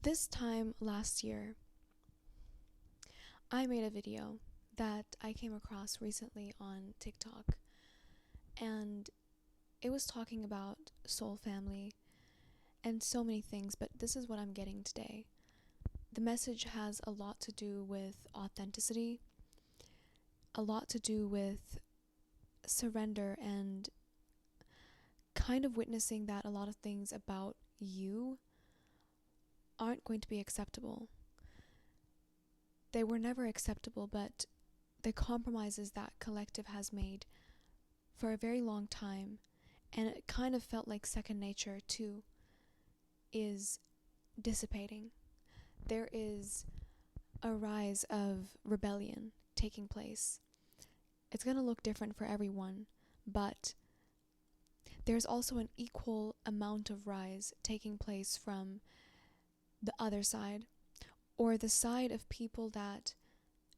This time last year, I made a video that I came across recently on TikTok, and it was talking about soul family and so many things, but this is what I'm getting today. The message has a lot to do with authenticity, a lot to do with surrender, and kind of witnessing that a lot of things about you aren't going to be acceptable. They were never acceptable, but the compromises that collective has made for a very long time, and it kind of felt like second nature too, is dissipating. There is a rise of rebellion taking place. It's going to look different for everyone, but there's also an equal amount of rise taking place from the other side, or the side of people that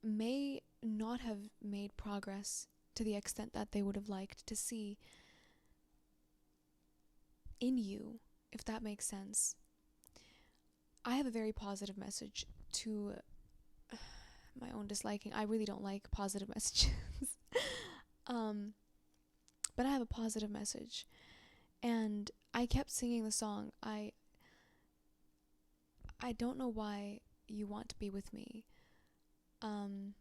may not have made progress to the extent that they would have liked to see in you, if that makes sense. I have a very positive message to my own disliking. I really don't like positive messages. But I have a positive message. And I kept singing the song, I don't know why you want to be with me. I'm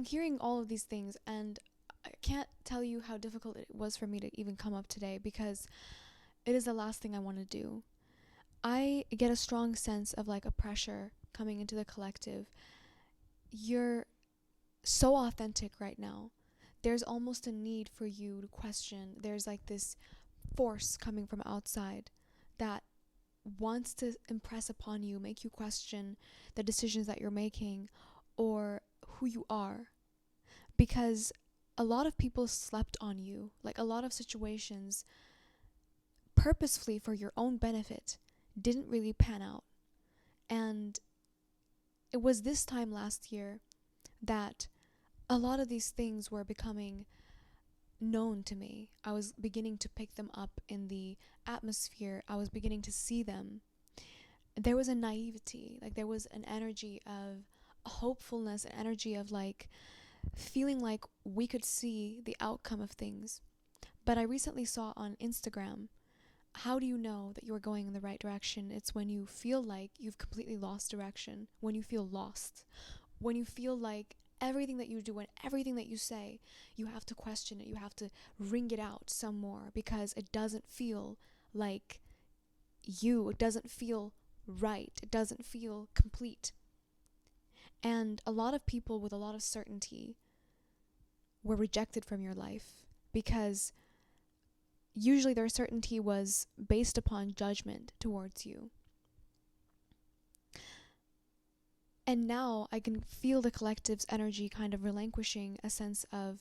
hearing all of these things, and I can't tell you how difficult it was for me to even come up today, because it is the last thing I want to do. I get a strong sense of like a pressure coming into the collective. You're so authentic right now. There's almost a need for you to question. There's like this force coming from outside that wants to impress upon you, make you question the decisions that you're making or who you are. Because a lot of people slept on you, like a lot of situations, purposefully for your own benefit, didn't really pan out. And it was this time last year that a lot of these things were becoming known to me. I was beginning to pick them up in the atmosphere. I was beginning to see them. There was a naivety, like there was an energy of hopefulness, an energy of like feeling like we could see the outcome of things. But I recently saw on Instagram, how do you know that you're going in the right direction? It's when you feel like you've completely lost direction, when you feel lost, when you feel like everything that you do and everything that you say, you have to question it, you have to wring it out some more because it doesn't feel like you, it doesn't feel right, it doesn't feel complete. And a lot of people with a lot of certainty were rejected from your life because usually their certainty was based upon judgment towards you. And now I can feel the collective's energy kind of relinquishing a sense of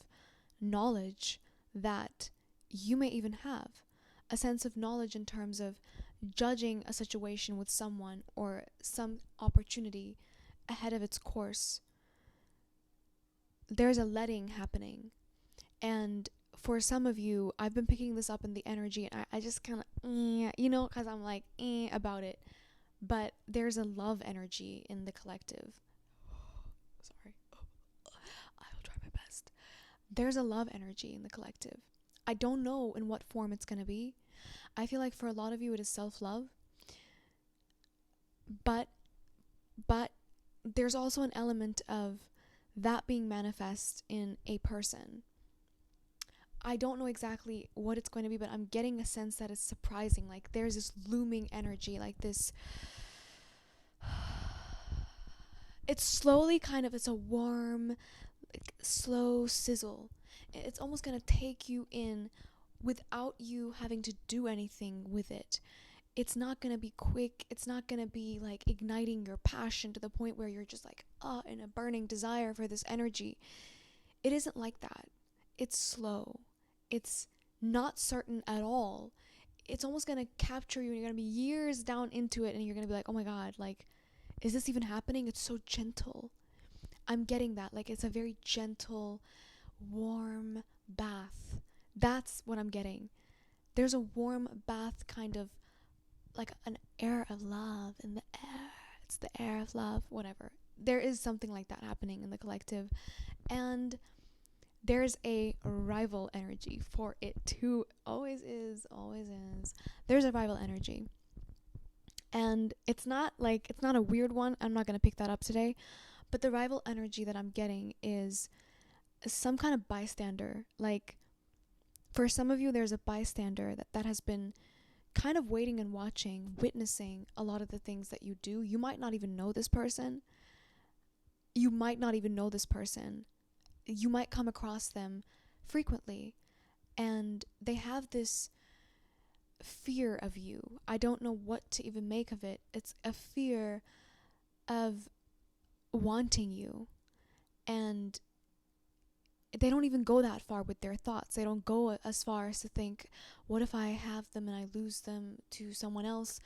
knowledge that you may even have. A sense of knowledge in terms of judging a situation with someone or some opportunity ahead of its course. There's a letting happening. And for some of you, I've been picking this up in the energy, and I just kind of, because I'm like, about it. But there's a love energy in the collective. Sorry. I'll try my best. There's a love energy in the collective. I don't know in what form it's going to be. I feel like for a lot of you it is self-love. But there's also an element of that being manifest in a person. I don't know exactly what it's going to be, but I'm getting a sense that it's surprising. Like there's this looming energy, like this. It's slowly it's a warm, like, slow sizzle. It's almost going to take you in without you having to do anything with it. It's not going to be quick. It's not going to be like igniting your passion to the point where you're just like, in a burning desire for this energy. It isn't like that. It's slow. It's not certain at all. It's almost going to capture you, and you're going to be years down into it, and you're going to be like, oh my God, like, is this even happening? It's so gentle. I'm getting that. Like, it's a very gentle, warm bath. That's what I'm getting. There's a warm bath kind of like an air of love in the air. It's the air of love, whatever. There is something like that happening in the collective, and there's a rival energy for it too. Always is, always is. There's a rival energy. And it's not a weird one. I'm not going to pick that up today. But the rival energy that I'm getting is some kind of bystander. Like, for some of you, there's a bystander that has been kind of waiting and watching, witnessing a lot of the things that you do. You might not even know this person. You might not even know this person. You might come across them frequently, and they have this fear of you. I don't know what to even make of it. It's a fear of wanting you, and they don't even go that far with their thoughts. They don't go as far as to think, what if I have them and I lose them to someone else?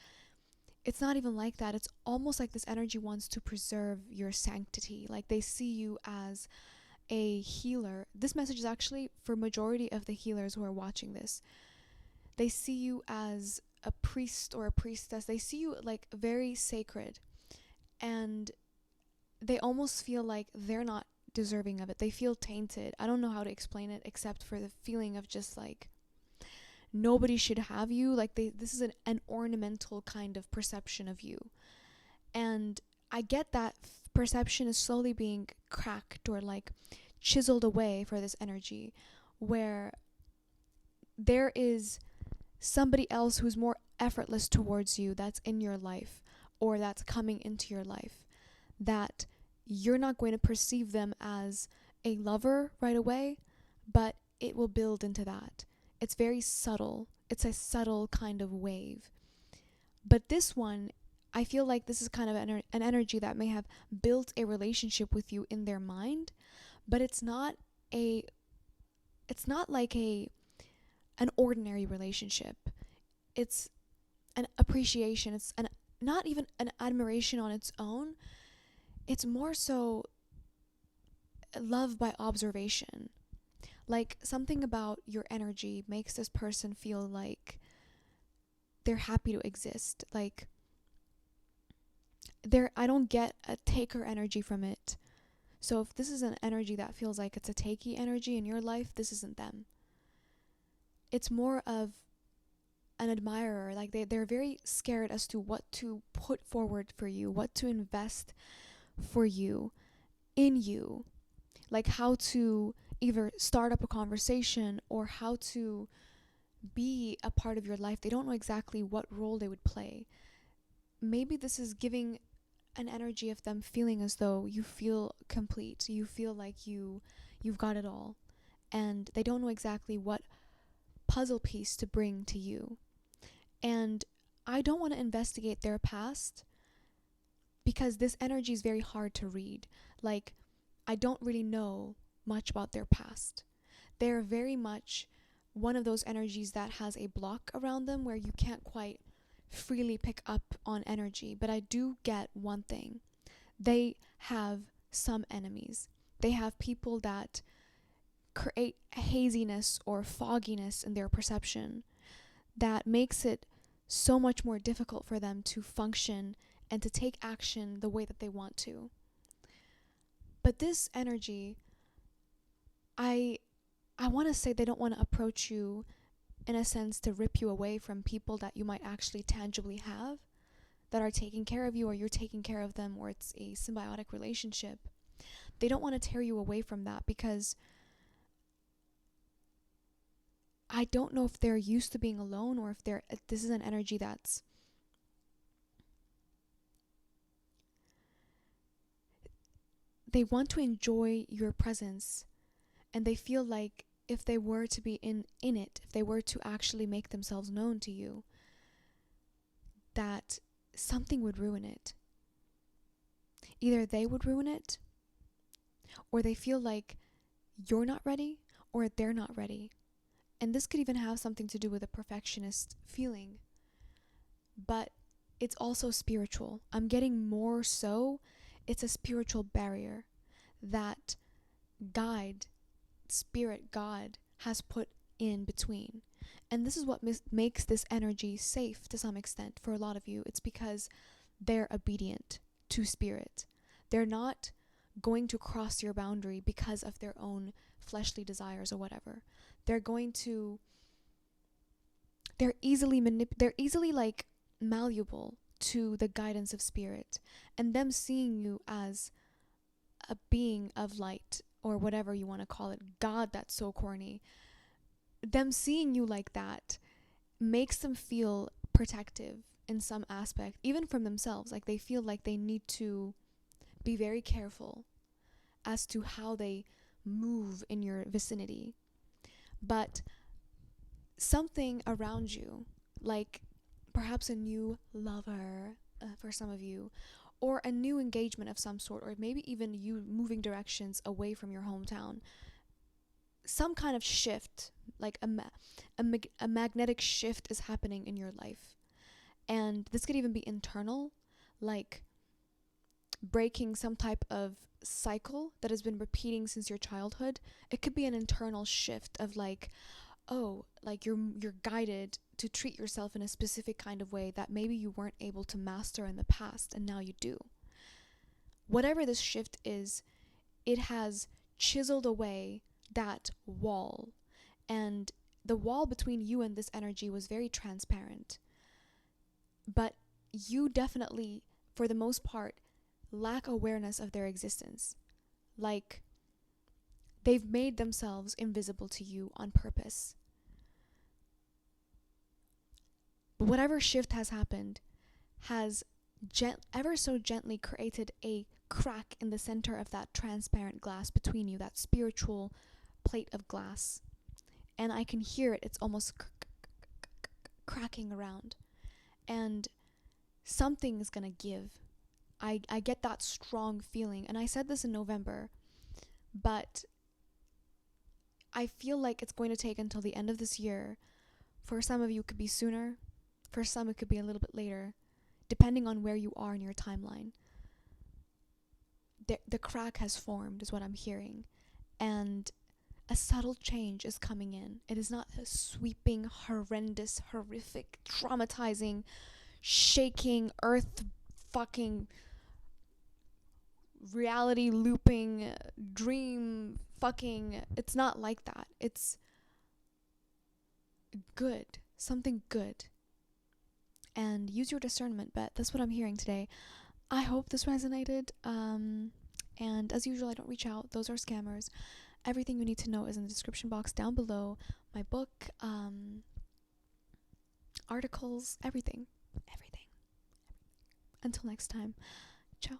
It's not even like that. It's almost like this energy wants to preserve your sanctity. Like, they see you as a healer. This message is actually for majority of the healers who are watching this. They see you as a priest or a priestess. They see you like very sacred, and they almost feel like they're not deserving of it. They feel tainted. I don't know how to explain it except for the feeling of just like nobody should have you. Like, this is an ornamental kind of perception of you. And I get that perception is slowly being cracked or like chiseled away for this energy, where there is somebody else who's more effortless towards you that's in your life or that's coming into your life, that you're not going to perceive them as a lover right away, but it will build into that. It's very subtle. It's a subtle kind of wave. But this one, I feel like this is kind of an energy that may have built a relationship with you in their mind, but it's not like an ordinary relationship. It's an appreciation. It's not even an admiration on its own. It's more so love by observation. Like, something about your energy makes this person feel like they're happy to exist. Like, I don't get a taker energy from it. So if this is an energy that feels like it's a takey energy in your life, this isn't them. It's more of an admirer. Like, they're very scared as to what to put forward for you, what to invest for you, in you. Like, how to either start up a conversation or how to be a part of your life. They don't know exactly what role they would play. Maybe this is giving an energy of them feeling as though you feel complete. You feel like you've got it all. And they don't know exactly what puzzle piece to bring to you. And I don't want to investigate their past because this energy is very hard to read. Like, I don't really know much about their past. They're very much one of those energies that has a block around them where you can't quite freely pick up on energy. But I do get one thing. They have some enemies. They have people that create haziness or fogginess in their perception that makes it so much more difficult for them to function and to take action the way that they want to. But this energy, I want to say they don't want to approach you in a sense to rip you away from people that you might actually tangibly have that are taking care of you, or you're taking care of them, or it's a symbiotic relationship. They don't want to tear you away from that because I don't know if they're used to being alone or if this is an energy that's they want to enjoy your presence, and they feel like if they were to be in it, if they were to actually make themselves known to you, that something would ruin it. Either they would ruin it, or they feel like you're not ready, or they're not ready. And this could even have something to do with a perfectionist feeling. But it's also spiritual. I'm getting more so, it's a spiritual barrier that spirit, God, has put in between. And this is what makes this energy safe to some extent for a lot of you. It's because they're obedient to spirit. They're not going to cross your boundary because of their own fleshly desires or whatever. They're easily like malleable to the guidance of spirit, and them seeing you as a being of light, or whatever you want to call it. God, that's so corny. Them seeing you like that makes them feel protective in some aspect, even from themselves. Like they feel like they need to be very careful as to how they move in your vicinity. But something around you, like perhaps a new lover for some of you, or a new engagement of some sort, or maybe even you moving directions away from your hometown, some kind of shift, like a magnetic shift is happening in your life. And this could even be internal, like breaking some type of cycle that has been repeating since your childhood. It could be an internal shift of like, oh, like you're guided to treat yourself in a specific kind of way that maybe you weren't able to master in the past, and now you do. Whatever this shift is, it has chiseled away that wall, and the wall between you and this energy was very transparent. But you definitely, for the most part, lack awareness of their existence. Like, they've made themselves invisible to you on purpose. But whatever shift has happened has ever so gently created a crack in the center of that transparent glass between you, that spiritual plate of glass. And I can hear it. It's almost cracking around. And something is going to give. I get that strong feeling. And I said this in November, but I feel like it's going to take until the end of this year. For some of you, it could be sooner. For some, it could be a little bit later, depending on where you are in your timeline. The crack has formed, is what I'm hearing. And a subtle change is coming in. It is not a sweeping, horrendous, horrific, traumatizing, shaking, earth fucking, reality looping, dream fucking. It's not like that. It's good. Something good. And use your discernment, but that's what I'm hearing today. I hope this resonated. And as usual, I don't reach out. Those are scammers. Everything you need to know is in the description box down below. My book, articles, everything. Until next time. Ciao.